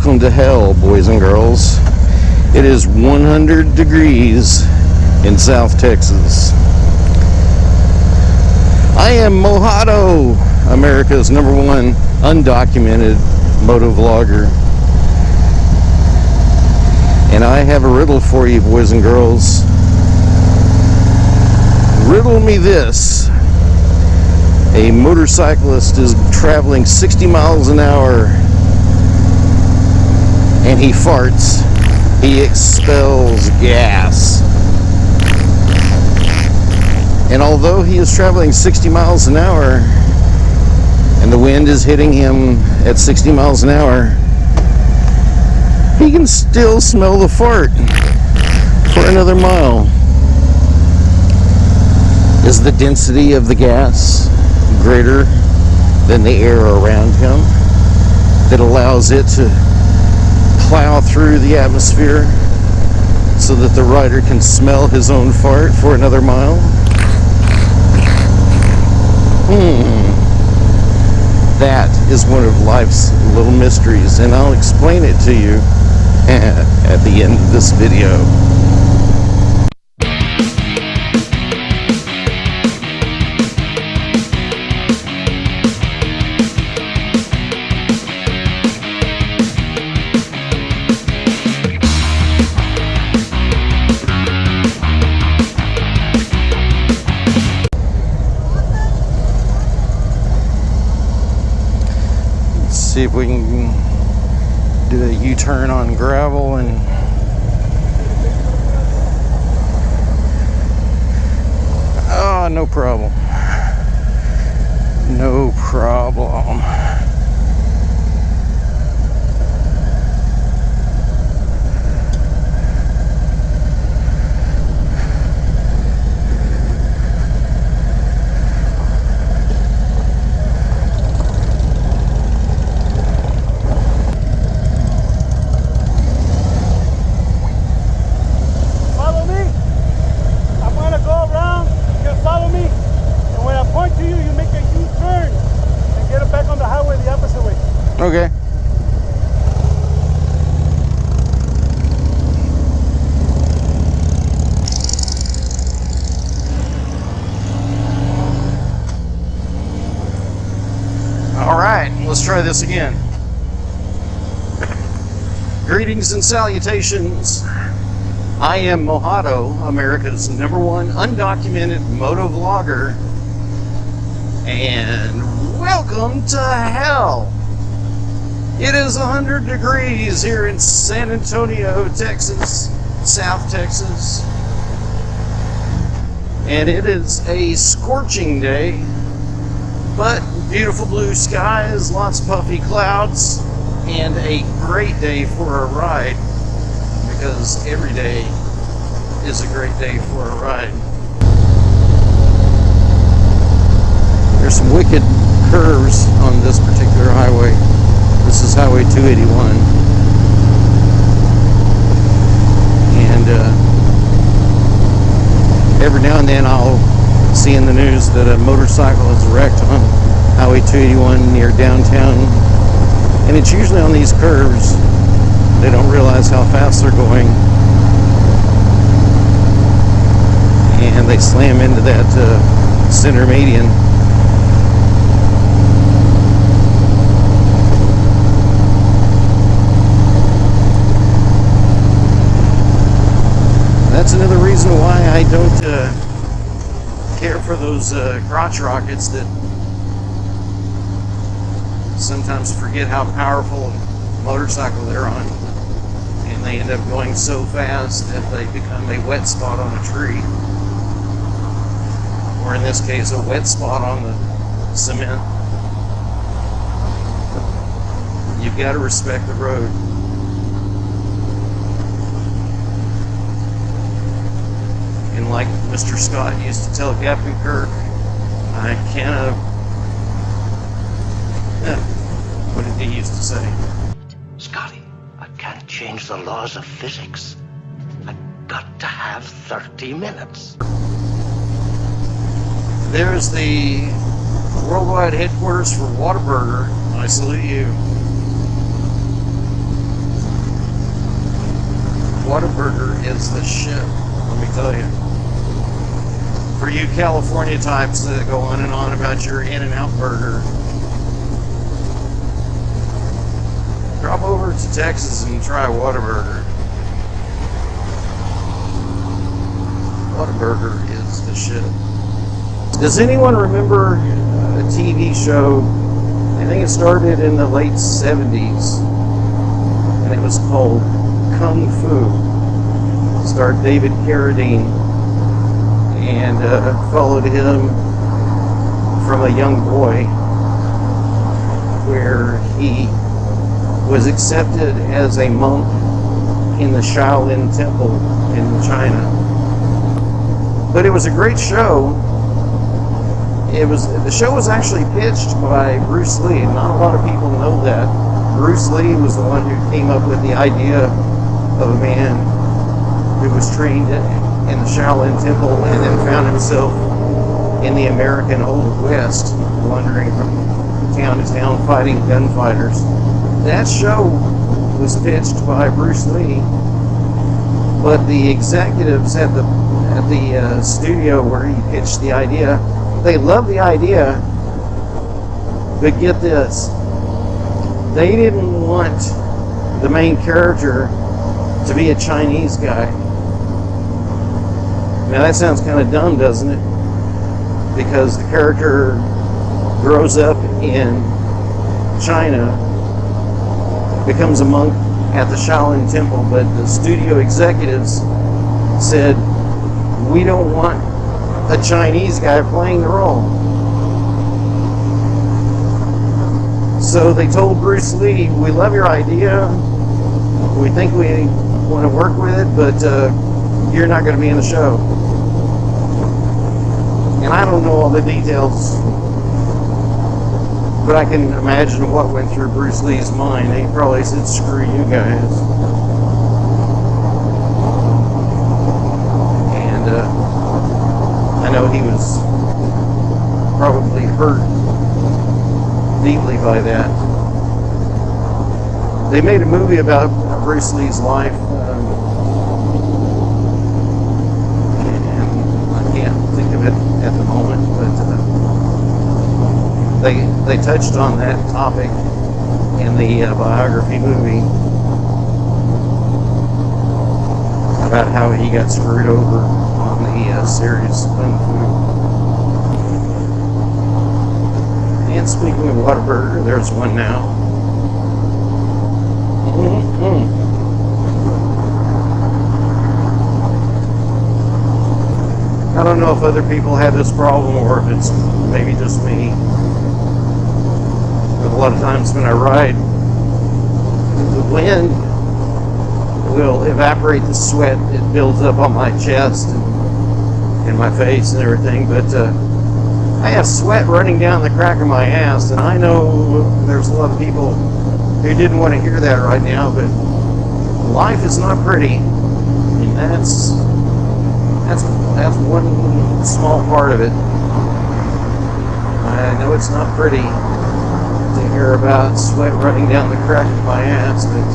Welcome to hell, boys and girls. It is 100 degrees in South Texas. I am Mojado, America's #1 undocumented motovlogger. And I have a riddle for you, boys and girls. Riddle me this. A motorcyclist is traveling 60 miles an hour and he farts. He expels gas. And although he is traveling 60 miles an hour and the wind is hitting him at 60 miles an hour, he can still smell the fart for another mile. Is the density of the gas greater than the air around him that allows it to plow through the atmosphere so that the rider can smell his own fart for another mile? That is one of life's little mysteries, and I'll explain it to you at the end of this video. See if we can do a U-turn on gravel and no problem. No problem. Okay. All right, let's try this again. Greetings and salutations. I am Mojado, America's #1 undocumented motovlogger, and welcome to hell. It is 100 degrees here in San Antonio, Texas, South Texas. And it is a scorching day, but beautiful blue skies, lots of puffy clouds, and a great day for a ride, because every day is a great day for a ride. There's some wicked curves on this particular highway. This is Highway 281, and every now and then I'll see in the news that a motorcycle is wrecked on Highway 281 near downtown, and it's usually on these curves. They don't realize how fast they're going, and they slam into that center median. That's another reason why I don't care for those crotch rockets that sometimes forget how powerful a motorcycle they're on, and they end up going so fast that they become a wet spot on a tree, or in this case a wet spot on the cement. You've got to respect the road. And like Mr. Scott used to tell Captain Kirk, I can't, what did he used to say? Scotty, I can't change the laws of physics. I've got to have 30 minutes. There's the worldwide headquarters for Whataburger. I salute you. Whataburger is the shit, let me tell you. For you California types that go on and on about your In-N-Out burger, drop over to Texas and try Whataburger. Whataburger is the shit. Does anyone remember a TV show? I think it started in the late 70s, and it was called Kung Fu. It starred David Carradine, and followed him from a young boy, where he was accepted as a monk in the Shaolin Temple in China. But it was a great show. The show was actually pitched by Bruce Lee. Not a lot of people know that. Bruce Lee was the one who came up with the idea of a man who was trained in the Shaolin Temple and then found himself in the American Old West, wandering from town to town fighting gunfighters. That show was pitched by Bruce Lee, but the executives at the studio where he pitched the idea, they loved the idea, but get this, they didn't want the main character to be a Chinese guy. Now that sounds kind of dumb, doesn't it? Because the character grows up in China, becomes a monk at the Shaolin Temple, but the studio executives said, we don't want a Chinese guy playing the role. So they told Bruce Lee, we love your idea, we think we want to work with it, but you're not going to be in the show. And I don't know all the details, but I can imagine what went through Bruce Lee's mind. He probably said, screw you guys. And I know he was probably hurt deeply by that. They made a movie about Bruce Lee's life, and I can't think of it at the moment, but they touched on that topic in the biography movie about how he got screwed over on the series Kung Fu. And speaking of Whataburger, there's one now. I don't know if other people have this problem or if it's maybe just me. But a lot of times when I ride, the wind will evaporate the sweat. It builds up on my chest and my face and everything. But I have sweat running down the crack of my ass, and I know there's a lot of people who didn't want to hear that right now, but life is not pretty, and that's one small part of it. I know it's not pretty to hear about sweat running down the crack of my ass, but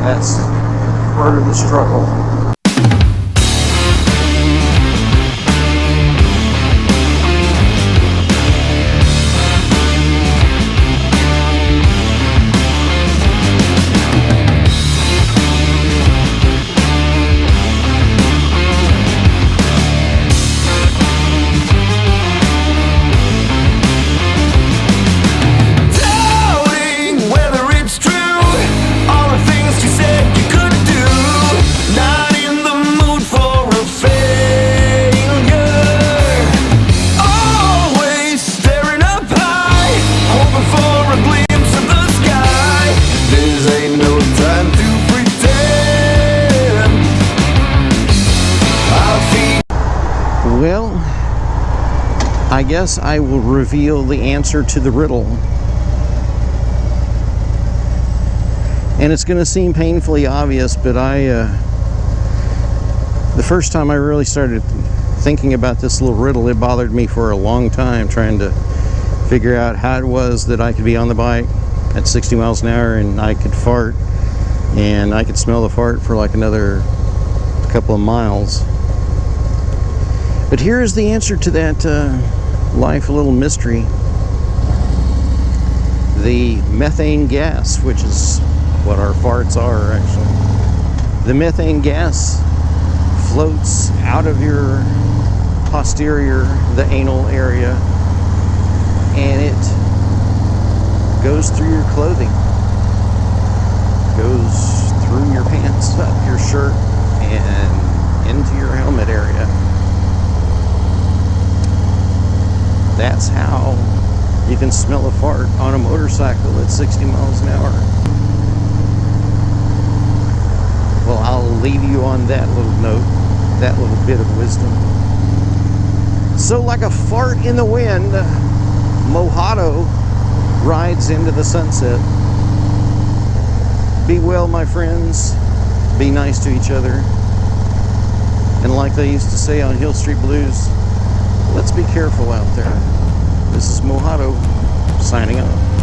that's part of the struggle. Well, I guess I will reveal the answer to the riddle. And it's going to seem painfully obvious, but the first time I really started thinking about this little riddle, it bothered me for a long time, trying to figure out how it was that I could be on the bike at 60 miles an hour and I could fart And I could smell the fart for like another couple of miles. But here's the answer to that life little mystery. The methane gas, which is what our farts are actually. The methane gas floats out of your posterior, the anal area, and it goes through your clothing, goes through your pants, up your shirt, and into your helmet area. That's how you can smell a fart on a motorcycle at 60 miles an hour. Well, I'll leave you on that little note, that little bit of wisdom. So like a fart in the wind, Mojado rides into the sunset. Be well, my friends. Be nice to each other. And like they used to say on Hill Street Blues, let's be careful out there. This is Mojado signing off.